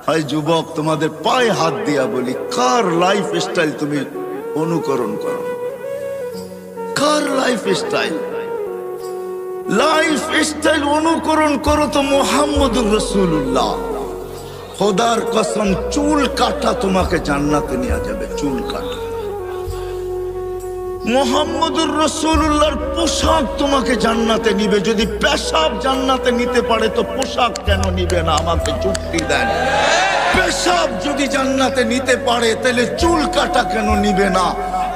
হয় যুবক, তোমাদের পায়ে হাত দিয়া বলি, কার লাইফ স্টাইল তুমি অনুকরণ করো? কার লাইফ স্টাইল? লাইফ স্টাইল অনুকরণ করো তো মুহাম্মদুর রাসূলুল্লাহ। খোদার কসম, চুল কাটা তোমাকে জান্নাতে নিয়ে যাবে। চুল কাটা। মুহাম্মদুর রাসূলুল্লাহর পোশাক তোমাকে জান্নাতে নিবে। যদি পেশাব জান্নাতে নিতে পারে তো পোশাক কেন নিবে না? আমাকে যুক্তি দেন। পেশাব যদি জান্নাতে নিতে পারে তাহলে চুল কাটা কেন নিবে না?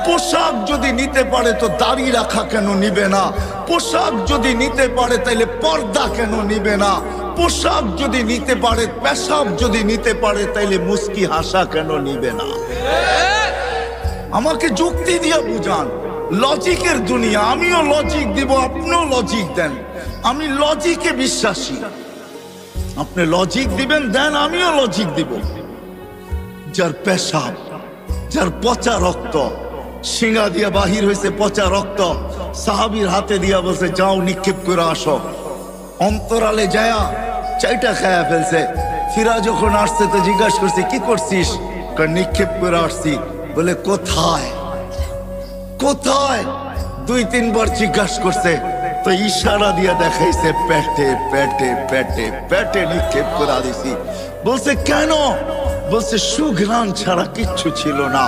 পোশাক যদি নিতে পারে তো দাড়ি রাখা কেন নিবে না? পোশাক যদি নিতে পারে তাহলে পর্দা কেন নিবে না? পোশাক যদি নিতে পারে, পেশাব যদি নিতে পারে তাহলে মুস্কি হাসা কেন নিবে না? আমাকে যুক্তি দিয়ে বুঝান। লজিকের দুনিয়া, আমিও লজিক দিব, আপনিও লজিক দেন। আমি লজিকে বিশ্বাসী। আপনি লজিক দিবেন, দেন, আমিও লজিক দিব। যার পেশাব, যার পচা রক্ত, শিঙা দিয়া বাহির হয়েছে পচা রক্ত, সাহাবীর হাতে দিয়া বলছে যাও নিক্ষেপ করে আসো। অন্তরালে যায়া চাইটা খায়া ফেলছে। ফিরা যখন আসছে তো জিজ্ঞাসা করছে কি করছিস? নিক্ষেপ করে আসছি। বলে কোথায়? কোথায়? 2-3 বার জিজ্ঞাসা করছে তো ইশারা দিয়া দেখাইছে পেটে পেটে পেটে পেটে নিক্ষেপ করে দিছি। বলছে কেন? বলছে সুঘ্রাণ ছাড়া কিচ্ছু ছিল না।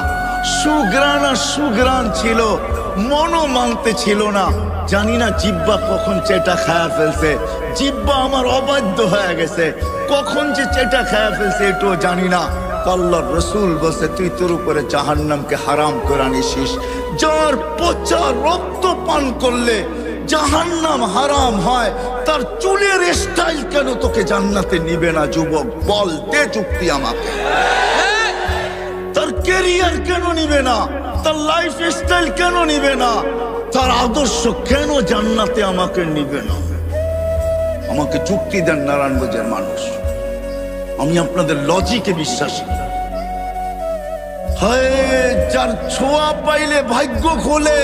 সুঘ্রাণ আর সুঘ্রাণ ছিল, মনও মানতে ছিল না। জানি না জিব্বা কখন চেটা খায়া ফেলছে। জিব্বা আমার অবাধ্য হয়ে গেছে, কখন যে চেটা খায়া ফেলছে এটাও জানি না। আল্লাহর রাসূল বলছে তুই তোর উপরে জাহান্নামকে হারাম করে নিছিস। যার পচা রক্ত পান করলে জাহান্নাম হারাম হয়, তার চুলের স্টাইল কেন তোকে জান্নাতে নিবে না? যুবক বল, দে যুক্তি আমাকে। তার ক্যারিয়ার কেন নিবে না? তার লাইফ স্টাইল কেন নিবে না? তার আদর্শ কেন জান্নাতে আমাকে নিবে না? আমাকে যুক্তি দেন নারায়ণগঞ্জের মানুষ। আমি আপনাদের লজিকে বিশ্বাসী। হায়, যার ছোঁয়া পাইলে ভাগ্য খোলে,